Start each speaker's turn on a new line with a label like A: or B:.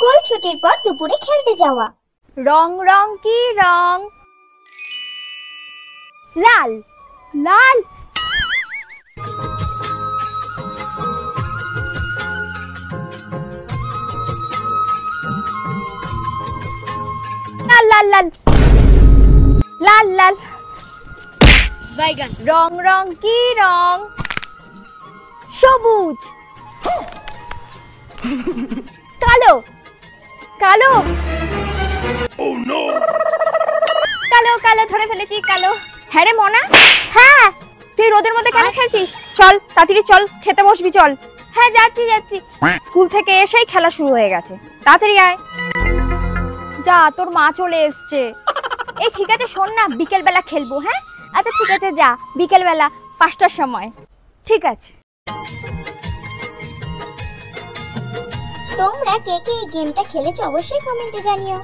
A: School ছুটির পর দুপুরে খেলতে যাওয়া।
B: রং রং কি রং? লাল লাল লাল লাল লাল লাল লাল
A: বাইগান।
B: রং রং কি রং? সবুজ। কালো কালো কালো কালো ধরে ফেলেছি কালো। হ্যাঁ রে মনা, হ্যাঁ তুই রোদের মধ্যে কেন খেলছিস? চল তাড়াতাড়ি চল, খেতে বসবি চল। হ্যাঁ যাচ্ছি যাচ্ছি। স্কুল থেকে এসেই খেলা শুরু হয়ে গেছে, তাড়াতাড়ি আয়। যা তোর মা চলে এসছে। এই ঠিক আছে শোন না, বিকেল বেলা খেলবো। হ্যাঁ আচ্ছা ঠিক আছে, যা বিকেল বেলা 5টার সময়। ঠিক আছে।
A: তোমরা কে কে এই গেমটা খেলেছো অবশ্যই কমেন্টে জানিও।